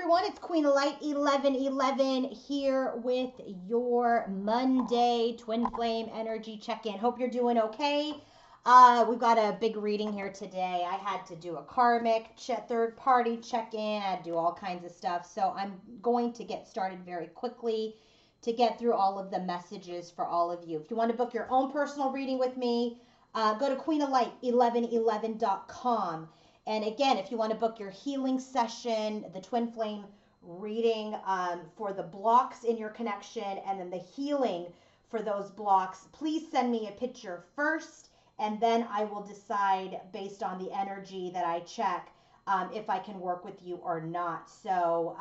everyone, it's Queen of Light 1111 here with your Monday Twin Flame Energy Check-in. Hope you're doing okay. We've got a big reading here today. I had to do a Karmic third-party check-in. I had to do all kinds of stuff. So I'm going to get started very quickly to get through all of the messages for all of you. If you want to book your own personal reading with me, go to queenoflight1111.com. And again, if you want to book your healing session, the twin flame reading for the blocks in your connection, and then the healing for those blocks, please send me a picture first, and then I will decide based on the energy that I check if I can work with you or not. So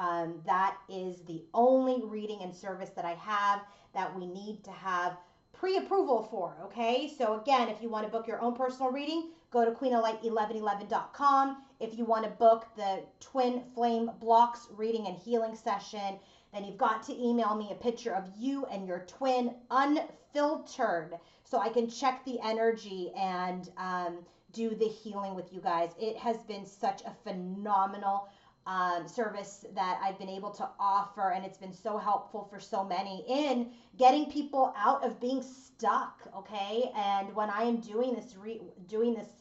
that is the only reading and service that I have that we need to have pre-approval for, okay? So again, if you want to book your own personal reading, go to queenoflight1111.com. If you want to book the twin flame blocks reading and healing session, then you've got to email me a picture of you and your twin unfiltered so I can check the energy and do the healing with you guys. It has been such a phenomenal service that I've been able to offer, and it's been so helpful for so many in getting people out of being stuck, okay? And when I am doing this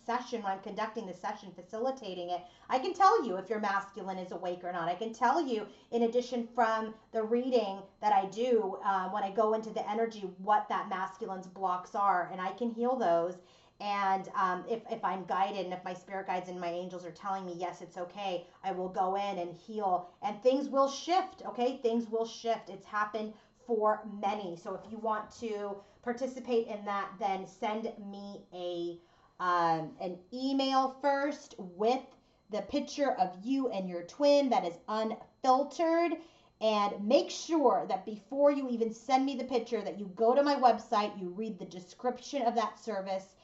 session, when I'm conducting this session, facilitating it, I can tell you if your masculine is awake or not. I can tell you, in addition from the reading that I do, when I go into the energy, what that masculine's blocks are, and I can heal those. And if I'm guided, and if my spirit guides and my angels are telling me, yes, it's okay, I will go in and heal, and things will shift, okay? Things will shift. It's happened for many. So if you want to participate in that, then send me an email first with the picture of you and your twin that is unfiltered. And make sure that before you even send me the picture that you go to my website, you read the description of that service,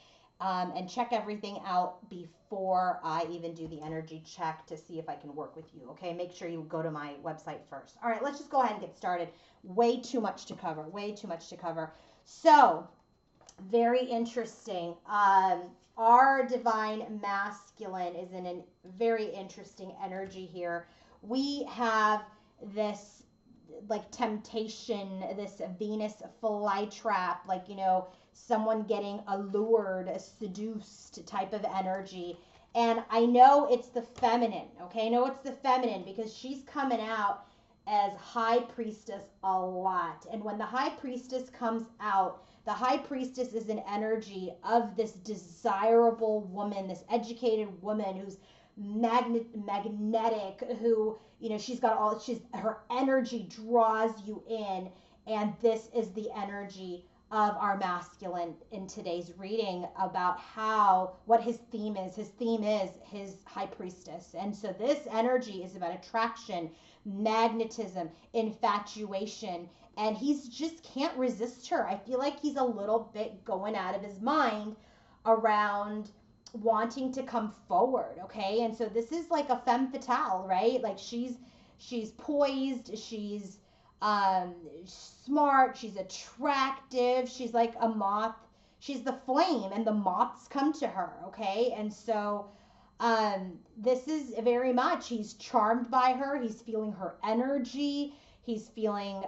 and check everything out before I even do the energy check to see if I can work with you, okay? Make sure you go to my website first. All right, let's just go ahead and get started. Way too much to cover, way too much to cover. So, very interesting. Our divine masculine is in a very interesting energy here. We have this like temptation, this Venus flytrap, like, you know, someone getting allured, seduced type of energy. And I know it's the feminine, okay? I know it's the feminine because she's coming out as High Priestess a lot. And when the High Priestess comes out, the High Priestess is an energy of this desirable woman, this educated woman who's magnetic, who, you know, her energy draws you in. And this is the energy of our masculine in today's reading about what his theme is. His theme is his High Priestess. And so this energy is about attraction, magnetism, infatuation, and he's just can't resist her. I feel like he's a little bit going out of his mind around wanting to come forward, okay? And so this is like a femme fatale, right? Like she's poised, she's smart, she's attractive, she's like a moth, she's the flame, and the moths come to her, okay? And so this is very much, he's charmed by her, he's feeling her energy, he's feeling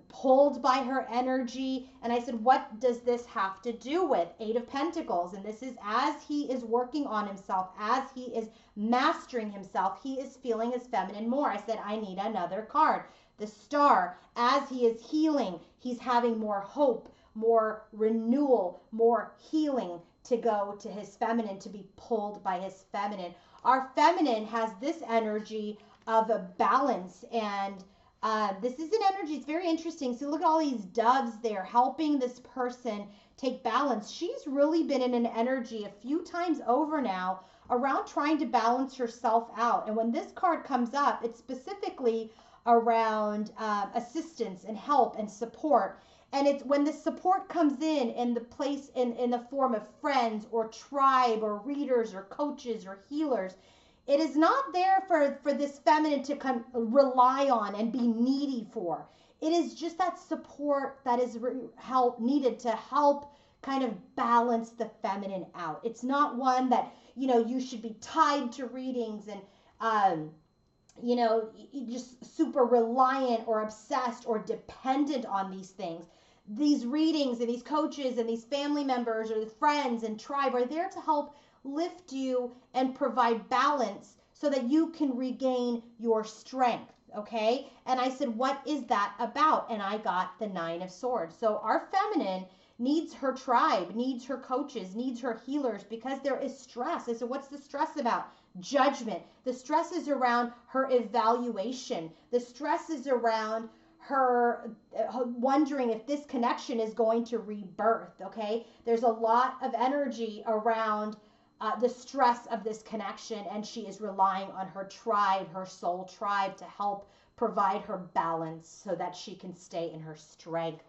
pulled by her energy. And I said, what does this have to do with Eight of Pentacles? And this is as he is working on himself, as he is mastering himself, he is feeling his feminine more. I said, I need another card. The Star. As he is healing, he's having more hope, more renewal, more healing to go to his feminine, to be pulled by his feminine. Our feminine has this energy of a balance, and this is an energy, it's very interesting. So look at all these doves there helping this person take balance. She's really been in an energy a few times over now around trying to balance herself out. And when this card comes up, it's specifically around assistance and help and support. And it's when the support comes in the place in the form of friends or tribe or readers or coaches or healers, it is not there for this feminine to rely on and be needy for. It is just that support that is needed to help kind of balance the feminine out. It's not one that, you know, you should be tied to readings and just super reliant or obsessed or dependent on these things. These readings and these coaches and these family members or the friends and tribe are there to help lift you and provide balance so that you can regain your strength. Okay. And I said, what is that about? And I got the 9 of Swords. So our feminine needs her tribe, needs her coaches, needs her healers, because there is stress. I said, what's the stress about? Judgment. The stress is around her evaluation. The stress is around her wondering if this connection is going to rebirth. Okay. There's a lot of energy around the stress of this connection, and she is relying on her tribe, her soul tribe, to help provide her balance so that she can stay in her strength.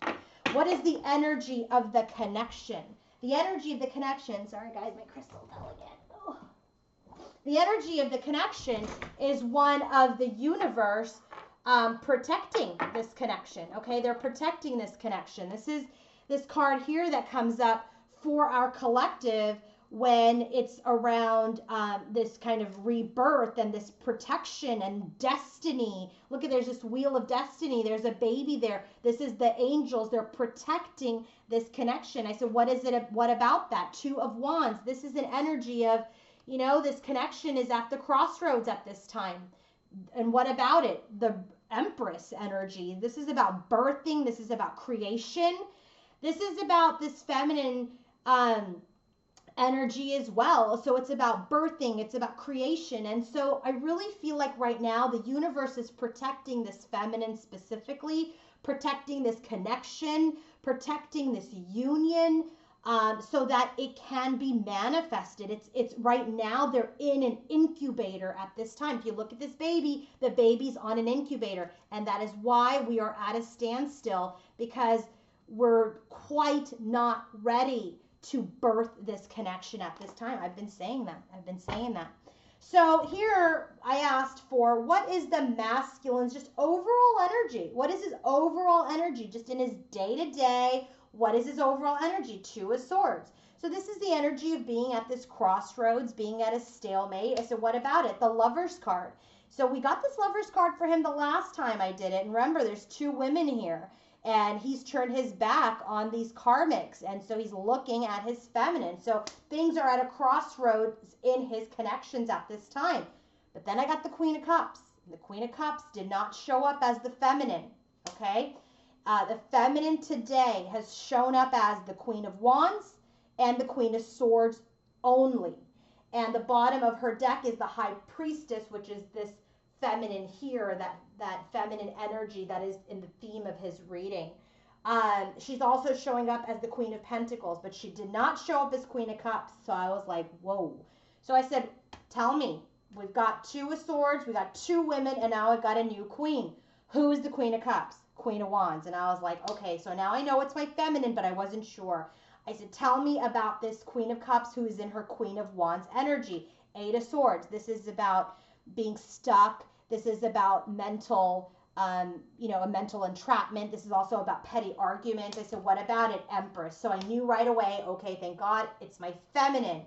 What is the energy of the connection? The energy of the connection, sorry guys, my crystal fell again. Oh. The energy of the connection is one of the universe protecting this connection. Okay, they're protecting this connection. This is this card here that comes up for our collective when it's around this kind of rebirth and this protection and destiny. Look at, there's this wheel of destiny. There's a baby there. This is the angels. They're protecting this connection. I said, what is it? What about that? 2 of Wands. This is an energy of, this connection is at the crossroads at this time. And what about it? The Empress energy. This is about birthing. This is about creation. This is about this feminine energy as well. So it's about birthing, it's about creation. And so I really feel like right now the universe is protecting this feminine, specifically protecting this connection, protecting this union, so that it can be manifested. It's right now they're in an incubator at this time. If you look at this baby, the baby's on an incubator, and that is why we are at a standstill, because we're quite not ready to birth this connection at this time. I've been saying that. So here I asked for, what is the masculine's just overall energy? What is his overall energy just in his day-to-day? What is his overall energy? 2 of Swords. So this is the energy of being at this crossroads, being at a stalemate. I said, what about it? The Lover's card. So we got this Lover's card for him the last time I did it. And remember, there's 2 women here. And he's turned his back on these karmics. And so he's looking at his feminine. So things are at a crossroads in his connections at this time. But then I got the Queen of Cups. And the Queen of Cups did not show up as the feminine. Okay? The feminine today has shown up as the Queen of Wands and the Queen of Swords only. And the bottom of her deck is the High Priestess, which is this feminine here, that feminine energy that is in the theme of his reading. She's also showing up as the Queen of Pentacles, but she did not show up as Queen of Cups. So I was like, whoa. So I said, tell me, we've got 2 of Swords, we got 2 women, and now I've got a new queen. Who is the Queen of Cups? Queen of Wands. And I was like, okay, so now I know it's my feminine, but I wasn't sure. I said, tell me about this Queen of Cups who is in her Queen of Wands energy. 8 of Swords. This is about being stuck. This is about mental, a mental entrapment. This is also about petty arguments. I said, what about it, Empress? So I knew right away, okay, thank God, it's my feminine.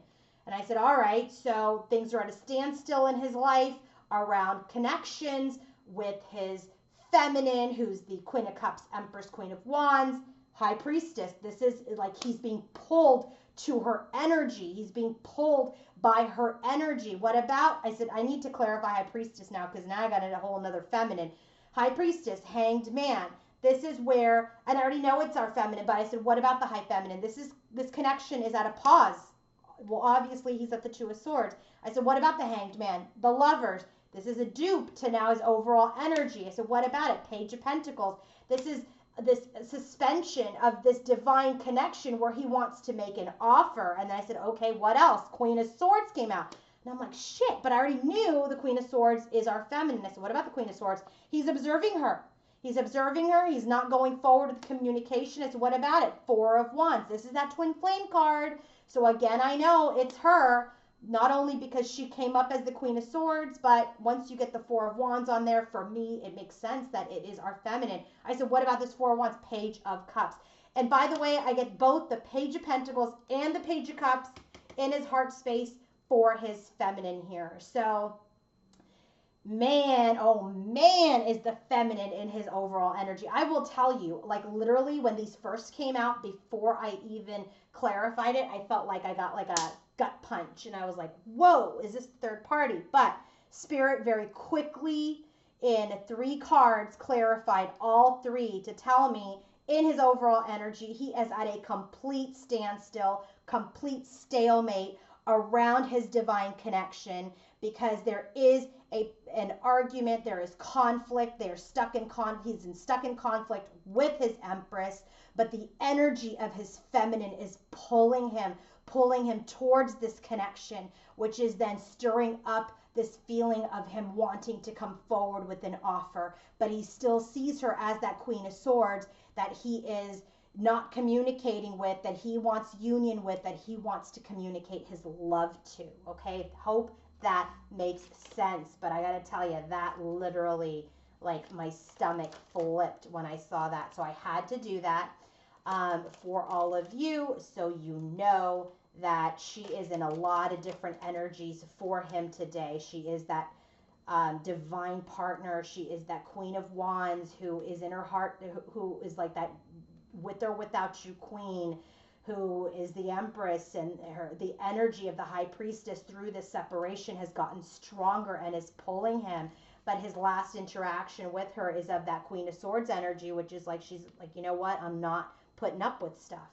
And I said, all right, so things are at a standstill in his life around connections with his feminine, who's the Queen of Cups, Empress, Queen of Wands, High Priestess. This is like he's being pulled to her energy. He's being pulled by her energy. What about? I said, I need to clarify High Priestess now, because now I got a whole another feminine. High Priestess, Hanged Man. This is where, and I already know it's our feminine, but I said, what about the High Feminine? This connection is at a pause. Well, obviously he's at the 2 of Swords. I said, what about the Hanged Man? The Lovers. This is a dupe to now his overall energy. I said, what about it? Page of Pentacles. This is this suspension of this divine connection where he wants to make an offer. And then I said, okay, what else? Queen of Swords came out. And I'm like, shit, but I already knew the Queen of Swords is our feminine. I said, what about the Queen of Swords? He's observing her. He's observing her. He's not going forward with communication. I said, what about it? 4 of Wands. This is that twin flame card. So again, I know it's her. Not only because she came up as the Queen of Swords, but once you get the 4 of Wands on there, for me, it makes sense that it is our feminine. I said, what about this 4 of Wands? Page of Cups. And by the way, I get both the Page of Pentacles and the Page of Cups in his heart space for his feminine here. So Man, oh man, is the feminine in his overall energy. I will tell you, like literally when these first came out, before I even clarified it, I felt like I got like a gut punch and I was like, whoa, is this third party? But Spirit very quickly in 3 cards clarified all 3 to tell me in his overall energy, he is at a complete standstill, complete stalemate around his divine connection because there is an argument, there is conflict, they're stuck in stuck in conflict with his empress, but the energy of his feminine is pulling him towards this connection, which is then stirring up this feeling of him wanting to come forward with an offer, but he still sees her as that Queen of Swords that he is not communicating with, that he wants union with, that he wants to communicate his love to. Okay, hope that makes sense. But I gotta tell you, that literally, like, my stomach flipped when I saw that. So I had to do that for all of you, so you know that she is in a lot of different energies for him today. She is that divine partner. She is that Queen of Wands who is in her heart, who is like that with or without you queen, who is the Empress, and the energy of the High Priestess through this separation has gotten stronger and is pulling him. But his last interaction with her is of that Queen of Swords energy, which is like, she's like, you know what, I'm not putting up with stuff.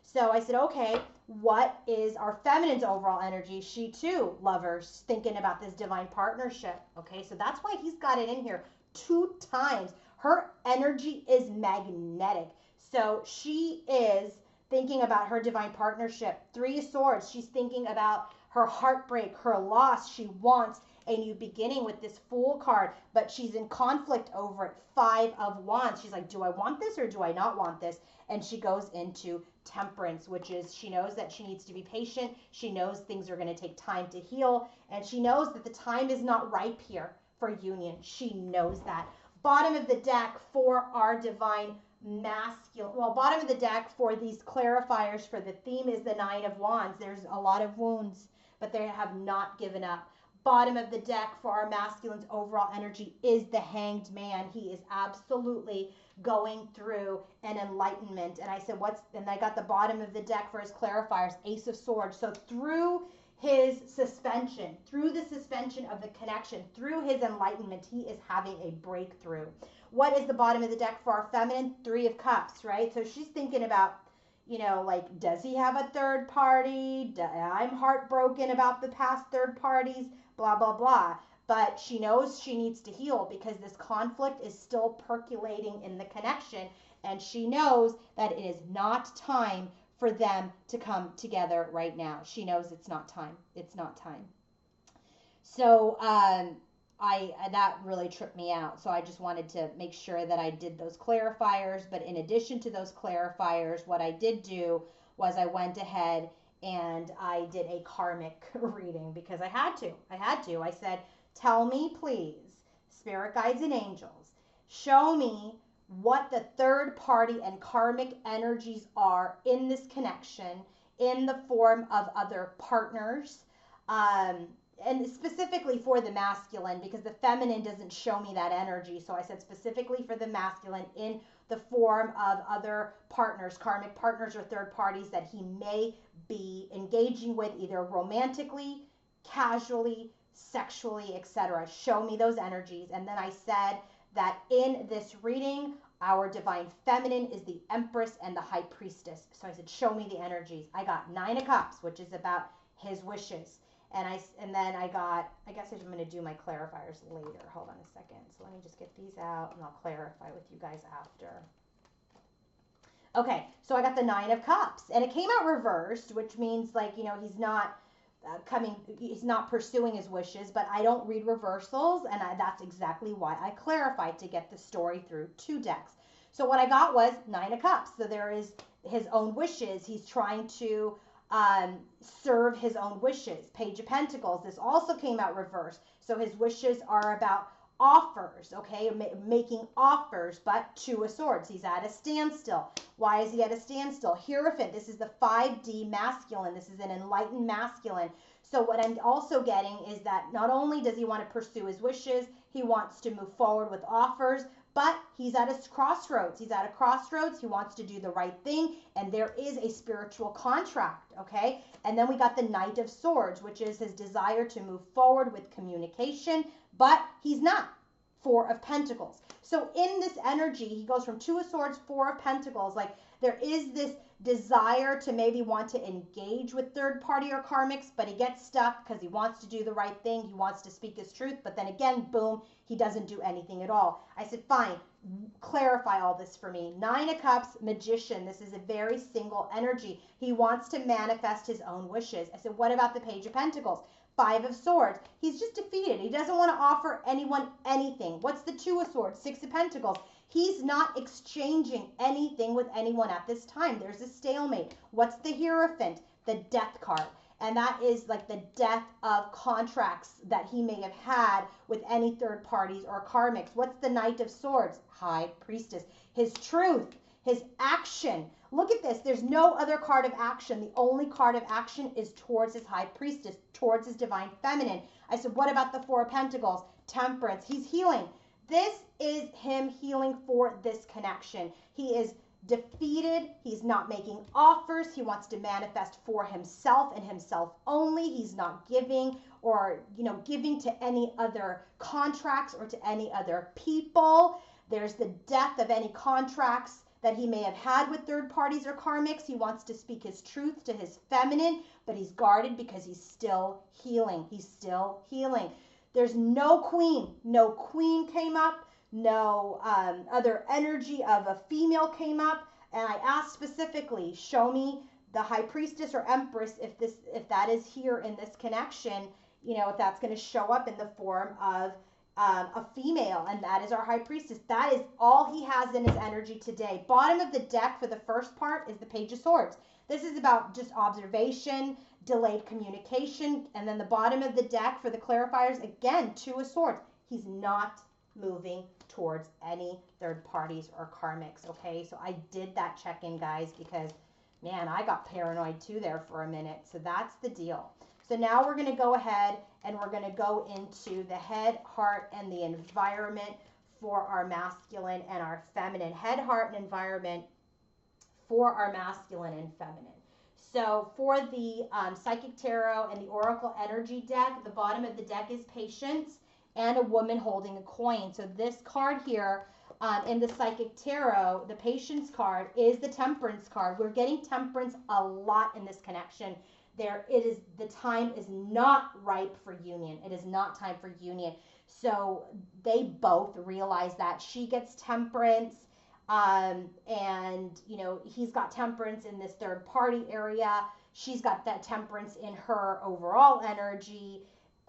So I said, okay, what is our feminine's overall energy? She too, lovers, thinking about this divine partnership. Okay, so that's why he's got it in here 2 times. Her energy is magnetic. So she is thinking about her divine partnership. 3 of Swords, she's thinking about her heartbreak, her loss. She wants a new beginning with this Fool card, but she's in conflict over it. 5 of Wands. She's like, do I want this or do I not want this? And she goes into Temperance, which is she knows that she needs to be patient. She knows things are going to take time to heal, and she knows that the time is not ripe here for union. She knows that. Bottom of the deck for our divine masculine. Well, bottom of the deck for these clarifiers for the theme is the 9 of Wands. There's a lot of wounds, but they have not given up. Bottom of the deck for our masculine's overall energy is the Hanged Man. He is absolutely going through an enlightenment. And I said, and I got the bottom of the deck for his clarifiers, Ace of Swords. So through his suspension, through the suspension of the connection, through his enlightenment, he is having a breakthrough. What is the bottom of the deck for our feminine? 3 of Cups, right? So she's thinking about, you know, like, does he have a third party? I'm heartbroken about the past third parties, blah, blah, blah. But she knows she needs to heal because this conflict is still percolating in the connection. And she knows that it is not time for them to come together right now. She knows it's not time. It's not time. So that really tripped me out. So I just wanted to make sure that I did those clarifiers. But in addition to those clarifiers, what I did do was I went ahead and I did a karmic reading because I had to. I said, tell me, please, spirit guides and angels, show me what the third party and karmic energies are in this connection in the form of other partners, and specifically for the masculine, because the feminine doesn't show me that energy. So I said specifically for the masculine in the form of other partners, karmic partners or third parties that he may be engaging with either romantically, casually, sexually, etc. Show me those energies. And then I said that in this reading, our divine feminine is the Empress and the High Priestess. So I said, show me the energies. I got 9 of Cups, which is about his wishes. And then I guess I'm going to do my clarifiers later. Hold on a second. So let me just get these out and I'll clarify with you guys after. Okay, so I got the 9 of Cups and it came out reversed, which means, like, you know, he's not he's not pursuing his wishes, but I don't read reversals, and that's exactly why I clarified, to get the story through 2 decks. So what I got was 9 of Cups. So there is his own wishes. He's trying to serve his own wishes. Page of Pentacles. This also came out reversed. So his wishes are about offers, okay, making offers, but 2 of Swords. He's at a standstill. Why is he at a standstill? Hierophant. This is the 5D masculine. This is an enlightened masculine. So what I'm also getting is that not only does he want to pursue his wishes, he wants to move forward with offers, but he's at a crossroads. He's at a crossroads. He wants to do the right thing, and there is a spiritual contract, okay? And then we got the Knight of Swords, which is his desire to move forward with communication, but he's not. Four of Pentacles. So in this energy, he goes from Two of Swords, Four of Pentacles. Like there is this desire to maybe want to engage with third party or karmics, but he gets stuck because he wants to do the right thing. He wants to speak his truth, but then again, boom, he doesn't do anything at all. I said, fine, clarify all this for me. Nine of Cups, Magician. This is a very single energy. He wants to manifest his own wishes. I said, what about the Page of Pentacles? Five of Swords. He's just defeated. He doesn't want to offer anyone anything. What's the Two of Swords? Six of Pentacles. He's not exchanging anything with anyone at this time. There's a stalemate. What's the Hierophant? The Death card. And that is like the death of contracts that he may have had with any third parties or karmics. What's the Knight of Swords? High Priestess. His truth, his action. Look at this. There's no other card of action. The only card of action is towards his High Priestess, towards his Divine Feminine. I said, what about the Four of Pentacles? Temperance. He's healing. This is him healing for this connection. He is defeated. He's not making offers. He wants to manifest for himself and himself only. He's not giving or, giving to any other contracts or to any other people. There's the death of any contracts that he may have had with third parties or karmics. He wants to speak his truth to his feminine, but he's guarded because he's still healing. He's still healing. There's no queen. No queen came up. No other energy of a female came up. And I asked specifically, show me the High Priestess or Empress if that is here in this connection, if that's going to show up in the form of a female, and that is our High Priestess. That is all he has in his energy today. Bottom of the deck for the first part is the Page of Swords. This is about just observation, delayed communication, and then the bottom of the deck for the clarifiers, again, Two of Swords. He's not moving towards any third parties or karmics, okay? So I did that check-in, guys, because, man, I got paranoid too there for a minute. So that's the deal. So now we're going to go ahead and we're going to go into the head, heart, and the environment for our masculine and our feminine. Head, heart, and environment for our masculine and feminine. So for the Psychic Tarot and the Oracle Energy deck, the bottom of the deck is Patience and a woman holding a coin. So this card here in the Psychic Tarot, the Patience card, is the Temperance card. We're getting Temperance a lot in this connection. The time is not ripe for union. It is not time for union. So they both realize that. She gets Temperance, and he's got Temperance in this third party area. She's got that Temperance in her overall energy.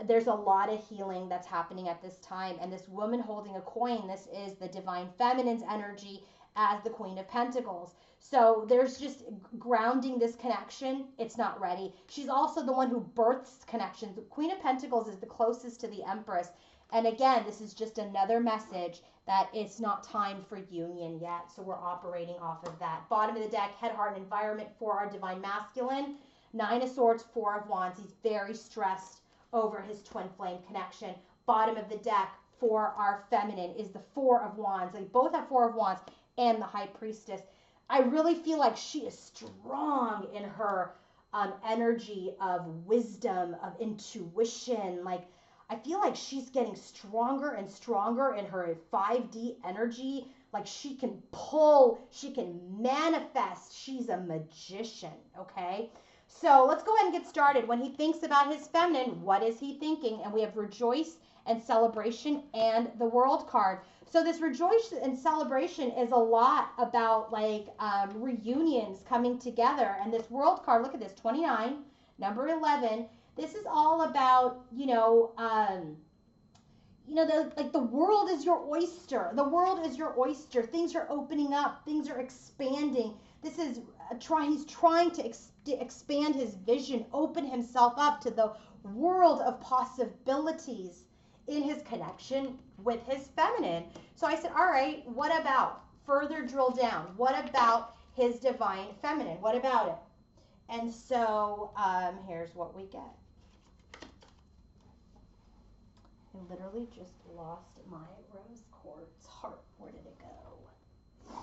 There's a lot of healing that's happening at this time. And this woman holding a coin, this is the Divine Feminine's energy as the Queen of Pentacles. So there's just grounding this connection. It's not ready. She's also the one who births connections. The Queen of Pentacles is the closest to the Empress. And again, this is just another message that it's not time for union yet. So we're operating off of that. Bottom of the deck, head, heart, and environment for our Divine Masculine. Nine of Swords, Four of Wands. He's very stressed over his twin flame connection. Bottom of the deck for our feminine is the Four of Wands. They both have Four of Wands and the High Priestess. I really feel like she is strong in her energy of wisdom, of intuition. Like, I feel like she's getting stronger and stronger in her 5D energy. Like, she can pull, she can manifest. She's a magician, okay? So let's go ahead and get started. When he thinks about his feminine, what is he thinking? And we have Rejoice and Celebration and the World card. So this Rejoice and Celebration is a lot about like reunions coming together. And this World card, look at this, 29, number 11. This is all about, the world is your oyster. The world is your oyster. Things are opening up. Things are expanding. This is he's trying to expand his vision, open himself up to the world of possibilities in his connection with his feminine. So I said, all right, what about further drill down? What about his divine feminine? What about it? And so here's what we get. I literally just lost my rose quartz heart. Where did it go?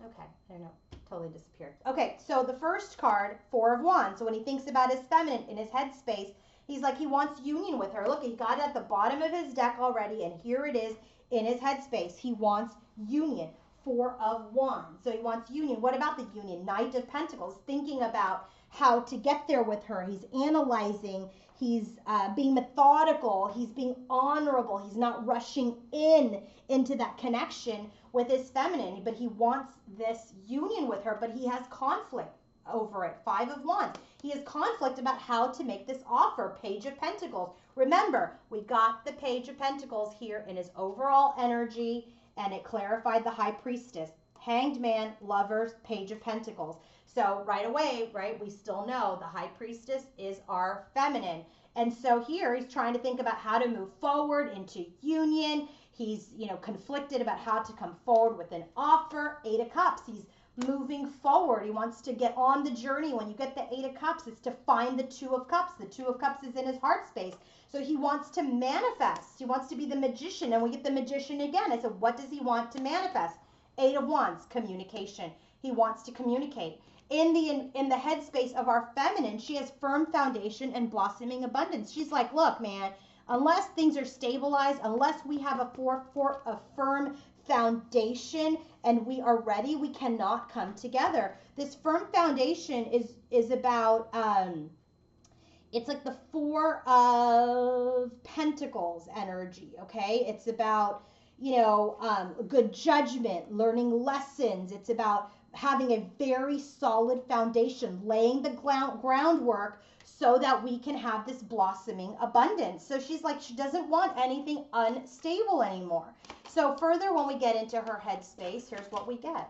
Okay, I don't know. Totally disappeared. Okay, so the first card, Four of Wands. So when he thinks about his feminine in his headspace, he's like he wants union with her. Look, he got it at the bottom of his deck already, and here it is in his headspace. He wants union. Four of Wands. So he wants union. What about the union? Knight of Pentacles, thinking about how to get there with her. He's analyzing. He's being methodical. He's being honorable. He's not rushing into that connection with his feminine, but he wants this union with her, but he has conflict over it. Five of Wands. He has conflict about how to make this offer. Page of Pentacles. Remember, we got the Page of Pentacles here in his overall energy, and it clarified the High Priestess. Hanged Man, Lovers, Page of Pentacles. So right away, right, we still know the High Priestess is our feminine. And so here he's trying to think about how to move forward into union. He's, conflicted about how to come forward with an offer. Eight of Cups. He's moving forward. He wants to get on the journey. When you get the Eight of Cups, it's to find the Two of Cups. The Two of Cups is in his heart space. So he wants to manifest. He wants to be the magician. And we get the magician again. I said, what does he want to manifest? Eight of Wands, communication. He wants to communicate. In the headspace of our feminine, she has firm foundation and blossoming abundance. She's like, look, man, unless things are stabilized, unless we have a firm foundation and we are ready, we cannot come together. This firm foundation is about it's like the Four of Pentacles energy, okay? It's about, good judgment, learning lessons. It's about having a very solid foundation, laying the groundwork so that we can have this blossoming abundance. So she's like, she doesn't want anything unstable anymore. So further, when we get into her headspace, here's what we get.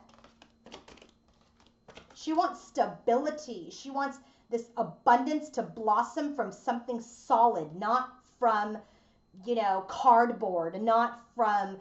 She wants stability. She wants this abundance to blossom from something solid, not from, cardboard, not from,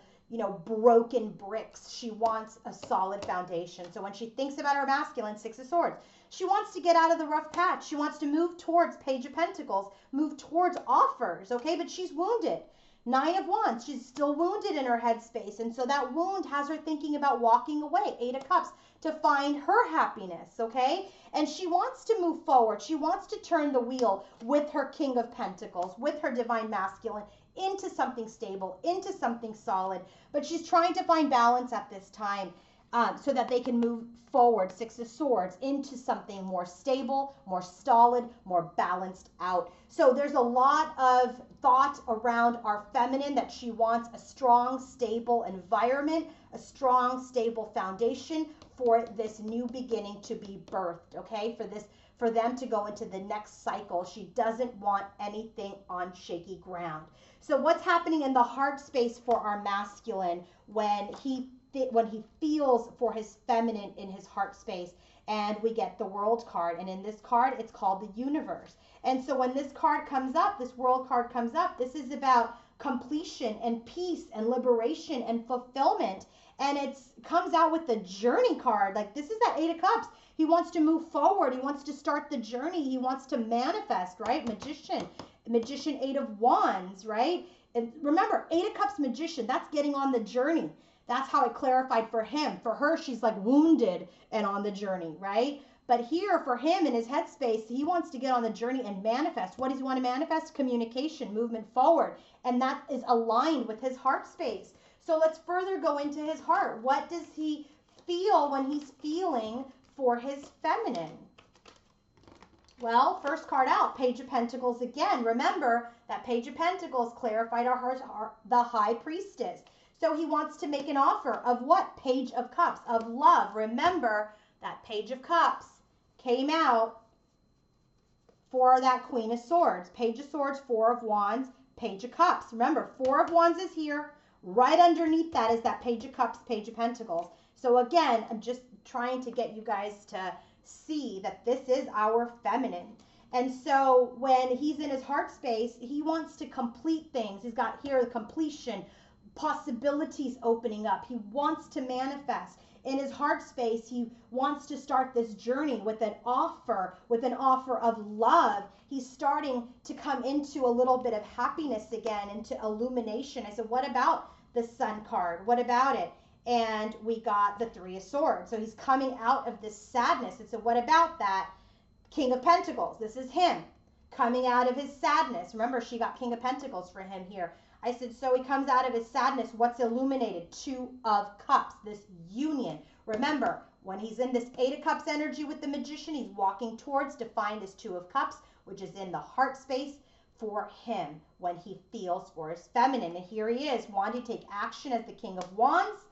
broken bricks. She wants a solid foundation. So when she thinks about her masculine, Six of Swords, she wants to get out of the rough patch. She wants to move towards Page of Pentacles, move towards offers, okay? But she's wounded. Nine of Wands, she's still wounded in her headspace. And so that wound has her thinking about walking away. Eight of Cups, to find her happiness, okay? And she wants to move forward. She wants to turn the wheel with her King of Pentacles, with her Divine Masculine, into something stable, into something solid. But she's trying to find balance at this time so that they can move forward, Six of Swords, into something more stable, more solid, more balanced out. So there's a lot of thought around our feminine, that she wants a strong, stable environment, a strong, stable foundation for this new beginning to be birthed, okay? For them to go into the next cycle. She doesn't want anything on shaky ground. So what's happening in the heart space for our masculine when he feels for his feminine in his heart space? And we get the World card, and in this card it's called the Universe. And so when this card comes up, this World card comes up, this is about completion and peace and liberation and fulfillment. And it comes out with the Journey card. Like, this is that Eight of Cups. He wants to move forward. He wants to start the journey. He wants to manifest, right? Magician, Eight of Wands, right? And remember, Eight of Cups, magician, that's getting on the journey. That's how it clarified for him. For her, she's like wounded and on the journey, right? But here for him in his headspace, he wants to get on the journey and manifest. What does he want to manifest? Communication, movement forward. And that is aligned with his heart space. So let's further go into his heart. What does he feel when he's feeling for his feminine? Well, first card out, Page of Pentacles again. Remember that Page of Pentacles clarified the High Priestess. So he wants to make an offer of what? Page of Cups, of love. Remember that Page of Cups came out for that Queen of Swords. Page of Swords, Four of Wands, Page of Cups. Remember, Four of Wands is here. Right underneath that is that Page of Cups, Page of Pentacles. So again, I'm just trying to get you guys to see that this is our feminine. And so when he's in his heart space, he wants to complete things. He's got here the completion, possibilities opening up. He wants to manifest. In his heart space, he wants to start this journey with an offer of love. He's starting to come into a little bit of happiness again, into illumination. I said, what about the Sun card? What about it? And we got the Three of Swords. So he's coming out of this sadness. And so what about that? King of Pentacles. This is him coming out of his sadness. Remember, she got King of Pentacles for him here. I said, so he comes out of his sadness. What's illuminated? Two of Cups, this union. Remember, when he's in this Eight of Cups energy with the Magician, he's walking towards to find this Two of Cups, which is in the heart space for him when he feels for his feminine. And here he is, wanting to take action as the King of Wands.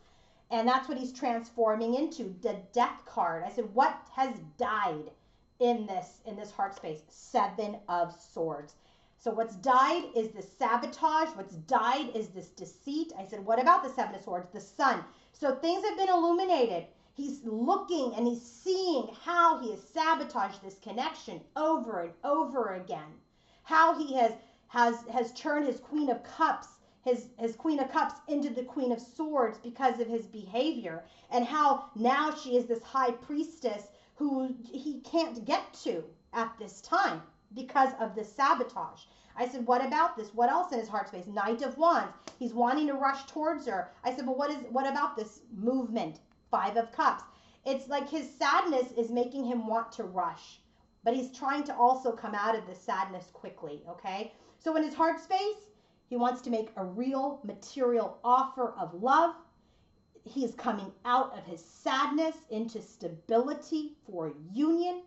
And that's what he's transforming into, the Death card. I said, what has died in this heart space? Seven of Swords. So what's died is the sabotage. What's died is this deceit. I said, what about the Seven of Swords? The Sun. So things have been illuminated. He's looking and he's seeing how he has sabotaged this connection over and over again. How he has turned his Queen of Cups, his Queen of Cups into the Queen of Swords because of his behavior, and how now she is this High Priestess who he can't get to at this time because of the sabotage. I said, what about this? What else in his heart space? Knight of Wands. He's wanting to rush towards her. I said, but what about this movement? Five of Cups. It's like his sadness is making him want to rush, but he's trying to also come out of the sadness quickly, okay? So in his heart space, he wants to make a real material offer of love. He is coming out of his sadness into stability for union.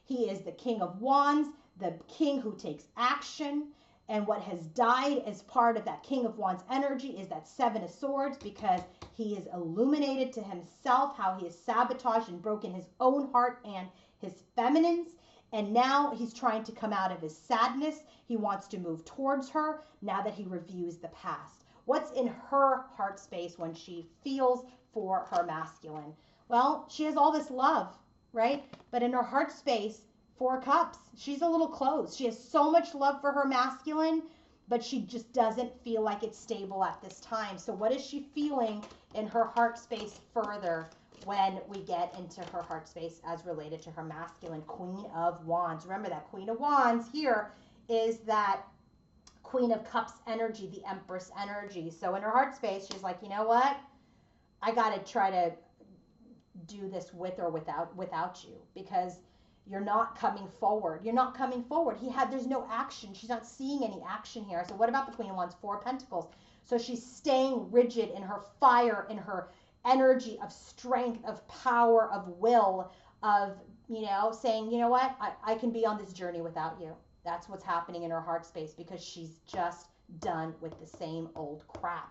He is the King of Wands, the king who takes action. And what has died as part of that King of Wands energy is that Seven of Swords, because he is illuminated to himself how he has sabotaged and broken his own heart and his feminines. And now he's trying to come out of his sadness. He wants to move towards her now that he reviews the past. What's in her heart space when she feels for her masculine? Well, she has all this love, right? But in her heart space, Four of Cups, she's a little closed. She has so much love for her masculine, but she just doesn't feel like it's stable at this time. So what is she feeling in her heart space further when we get into her heart space as related to her masculine? Queen of Wands. Remember, that Queen of Wands here is that Queen of Cups energy, the Empress energy. So in her heart space, she's like, you know what? I got to try to do this with or without you, because you're not coming forward. You're not coming forward. There's no action. She's not seeing any action here. So what about the Queen of Wands? Four of Pentacles. So she's staying rigid in her fire, in her energy of strength, of power, of will, of, saying, you know what? I can be on this journey without you. That's what's happening in her heart space, because she's just done with the same old crap.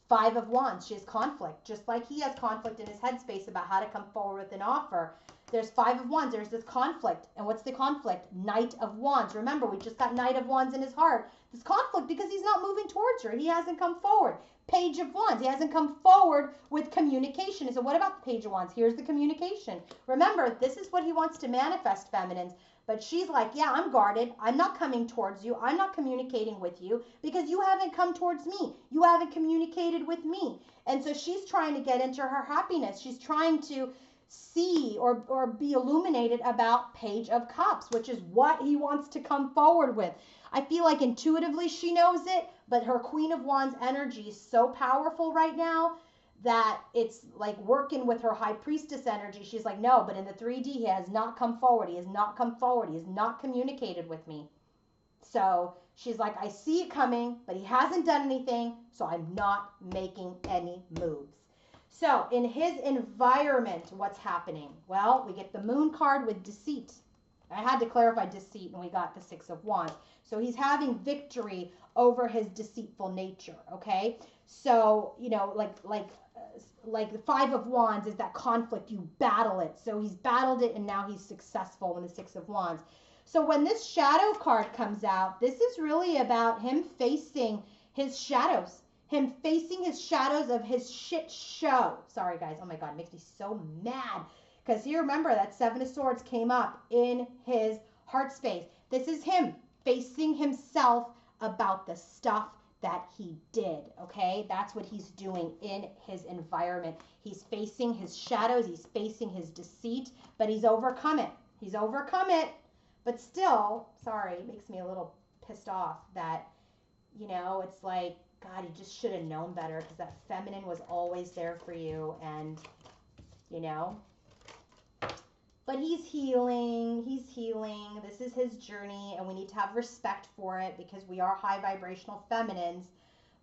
Five of Wands, she has conflict, just like he has conflict in his headspace about how to come forward with an offer. There's Five of Wands, there's this conflict. And what's the conflict? Knight of Wands. Remember, we just got Knight of Wands in his heart. This conflict because he's not moving towards her. He hasn't come forward. Page of Wands, he hasn't come forward with communication. So what about the Page of Wands? Here's the communication. Remember, this is what he wants to manifest, feminines. But she's like, yeah, I'm guarded. I'm not coming towards you. I'm not communicating with you because you haven't come towards me. You haven't communicated with me. And so she's trying to get into her happiness. She's trying to see or be illuminated about Page of Cups, which is what he wants to come forward with. I feel like intuitively she knows it, but her Queen of Wands energy is so powerful right now that it's like working with her High Priestess energy. She's like, no, but in the 3D, he has not come forward. He has not come forward. He has not communicated with me. So she's like, I see it coming, but he hasn't done anything, so I'm not making any moves. So in his environment, what's happening? Well, we get the Moon card with deceit. I had to clarify deceit, and we got the Six of Wands. So he's having victory over his deceitful nature, okay? So, like the Five of Wands is that conflict, you battle it. So he's battled it, and now he's successful in the Six of Wands. So when this Shadow card comes out, this is really about him facing his shadows. Him facing his shadows of his shit show. Sorry, guys. Oh, my God. It makes me so mad. Because here, remember, that Seven of Swords came up in his heart space. This is him facing himself about the stuff that he did, okay? That's what he's doing in his environment. He's facing his shadows, he's facing his deceit, but he's overcome it. He's overcome it, but still, sorry, it makes me a little pissed off that, you know, it's like, God, you just should have known better, because that feminine was always there for you, and, you know, but he's healing. He's healing. This is his journey, and we need to have respect for it, because we are high vibrational feminines.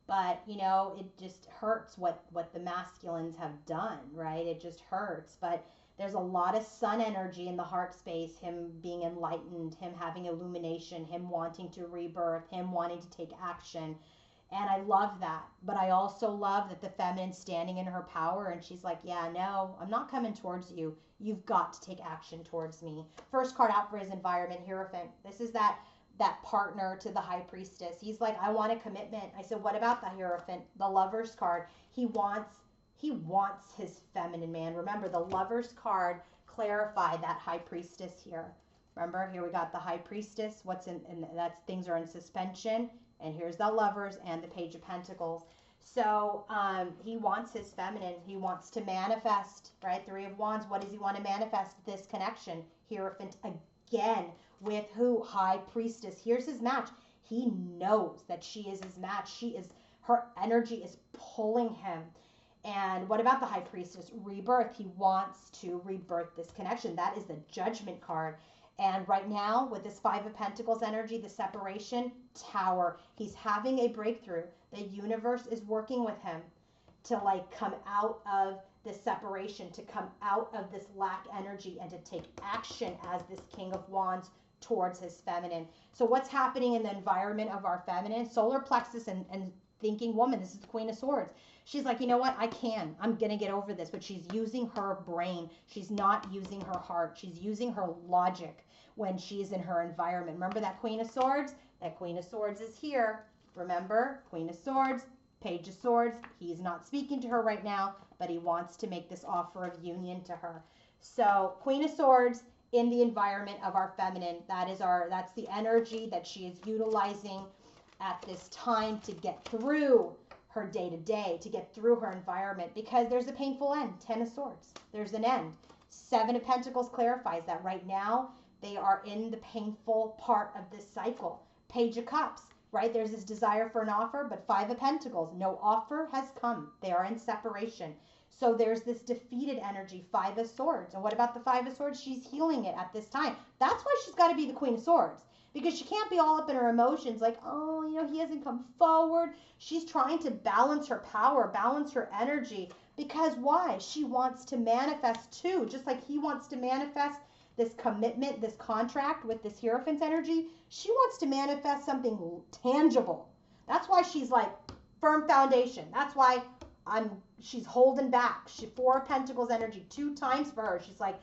But, you know, it just hurts what the masculines have done, right? It just hurts. But there's a lot of sun energy in the heart space, him being enlightened, him having illumination, him wanting to rebirth, him wanting to take action. And I love that. But I also love that the feminine's standing in her power, and she's like, yeah, no, I'm not coming towards you. You've got to take action towards me. First card out for his environment, Hierophant. This is that partner to the High Priestess. He's like, I want a commitment. I said, what about the Hierophant? The Lover's card. He wants his feminine man. Remember, the Lover's card clarified that High Priestess here. Remember, here we got the High Priestess. What's in that's things are in suspension. And here's the Lovers and the Page of Pentacles. So he wants his feminine. He wants to manifest, right? Three of Wands. What does he want to manifest? This connection. Hierophant again with who? High Priestess. Here's his match. He knows that she is his match. Her energy is pulling him. And what about the High Priestess? Rebirth. He wants to rebirth this connection. That is the Judgment card. And right now, with this Five of Pentacles energy, the separation, Tower. He's having a breakthrough. The universe is working with him to like come out of this separation, to come out of this lack energy, and to take action as this King of Wands towards his feminine. So what's happening in the environment of our feminine? Solar plexus and thinking woman. This is the Queen of Swords. She's like, you know what? I'm going to get over this. But she's using her brain. She's not using her heart. She's using her logic when she's in her environment. Remember that Queen of Swords? That Queen of Swords is here. Remember, Queen of Swords, Page of Swords. He's not speaking to her right now, but he wants to make this offer of union to her. So Queen of Swords in the environment of our feminine. That's the energy that she is utilizing at this time to get through her day-to-day, to get through her environment, because there's a painful end. Ten of Swords. There's an end. Seven of Pentacles clarifies that right now they are in the painful part of this cycle. Page of Cups, right? There's this desire for an offer, but Five of Pentacles. No offer has come. They are in separation. So there's this defeated energy, Five of Swords. And what about the Five of Swords? She's healing it at this time. That's why she's got to be the Queen of Swords. Because she can't be all up in her emotions like, oh, you know, he hasn't come forward. She's trying to balance her power, balance her energy. Because why? She wants to manifest too. Just like he wants to manifest this commitment, this contract with this Hierophant energy. She wants to manifest something tangible. That's why she's like firm foundation. That's why she's holding back. Four of Pentacles energy 2 times for her. She's like,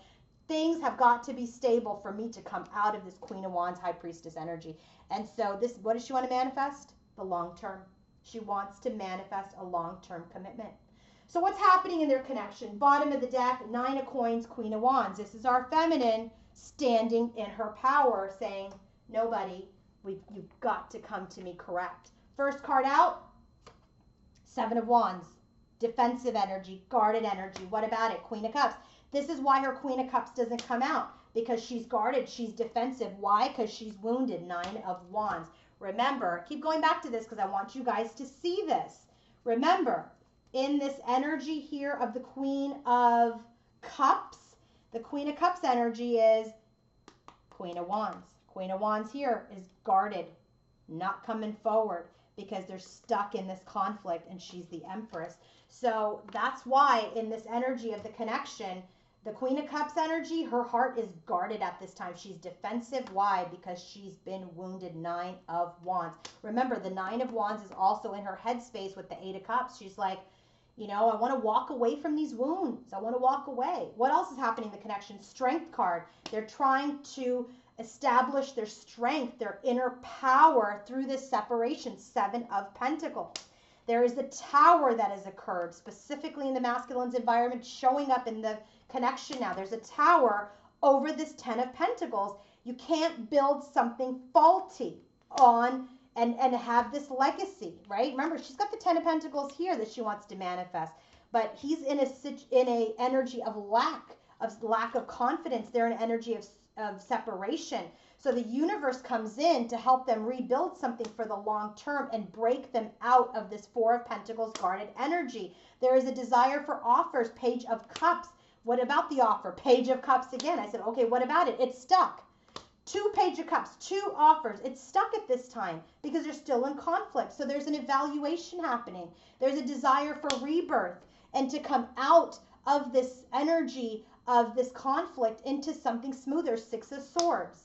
things have got to be stable for me to come out of this Queen of Wands, High Priestess energy. And so what does she want to manifest? The long term. She wants to manifest a long-term commitment. So what's happening in their connection? Bottom of the deck, Nine of Coins, Queen of Wands. This is our feminine standing in her power saying, nobody, you've got to come to me correct. First card out, Seven of Wands. Defensive energy, guarded energy. What about it? Queen of Cups. This is why her Queen of Cups doesn't come out, because she's guarded, she's defensive. Why? Because she's wounded. Nine of Wands. Remember, keep going back to this because I want you guys to see this. Remember, in this energy here of the Queen of Cups, the Queen of Cups energy is Queen of Wands. Queen of Wands here is guarded, not coming forward, because they're stuck in this conflict, and she's the Empress. So that's why in this energy of the connection, the Queen of Cups energy, her heart is guarded at this time. She's defensive. Why? Because she's been wounded. Nine of Wands. Remember, the Nine of Wands is also in her headspace with the Eight of Cups. She's like, you know, I want to walk away from these wounds. I want to walk away. What else is happening in the connection? Strength card. They're trying to establish their strength, their inner power through this separation. Seven of Pentacles. There is the Tower that has occurred, specifically in the masculine's environment, showing up in the connection now. There's a Tower over this Ten of Pentacles. You can't build something faulty on and have this legacy, right? Remember, she's got the 10 of Pentacles here that she wants to manifest, but he's in a energy of lack of confidence. They're in an energy of separation. So the universe comes in to help them rebuild something for the long term and break them out of this Four of Pentacles guarded energy. There is a desire for offers, Page of Cups. What about the offer? Page of Cups again. I said, okay, what about it? It's stuck. Two Page of Cups, two offers. It's stuck at this time because they're still in conflict. So there's an evaluation happening. There's a desire for rebirth and to come out of this energy of this conflict into something smoother. Six of Swords.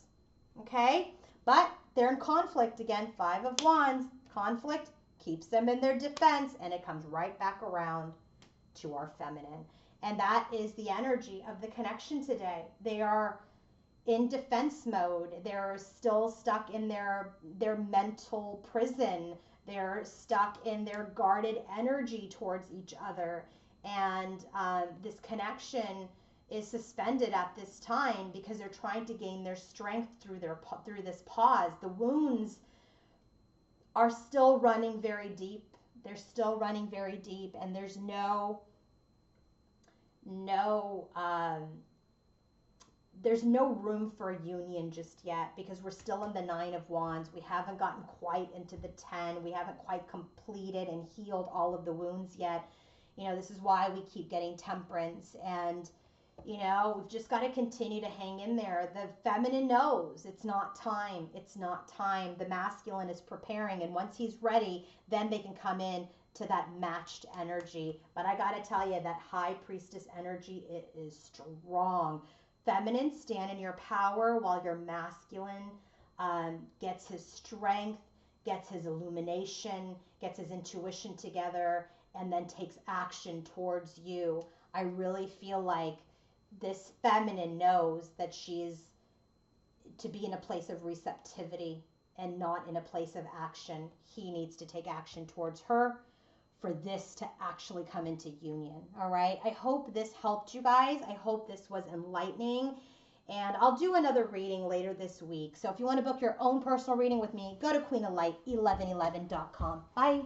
Okay? But they're in conflict again. Five of Wands. Conflict keeps them in their defense, and it comes right back around to our feminine. And that is the energy of the connection today. They are in defense mode. They're still stuck in their mental prison. They're stuck in their guarded energy towards each other. And this connection is suspended at this time because they're trying to gain their strength through this pause. The wounds are still running very deep. They're still running very deep, and there's there's no room for a union just yet because we're still in the Nine of Wands. We haven't gotten quite into the 10. We haven't quite completed and healed all of the wounds yet. You know, this is why we keep getting Temperance, and you know, we've just got to continue to hang in there. The feminine knows it's not time. It's not time. The masculine is preparing, and once he's ready, then they can come in to that matched energy. But I got to tell you, that High Priestess energy, it is strong. Feminine, stand in your power while your masculine gets his strength, gets his illumination, gets his intuition together, and then takes action towards you. I really feel like this feminine knows that she's to be in a place of receptivity and not in a place of action. He needs to take action towards her for this to actually come into union. All right. I hope this helped you guys. I hope this was enlightening. And I'll do another reading later this week. So if you want to book your own personal reading with me, go to queenoflight1111.com. Bye.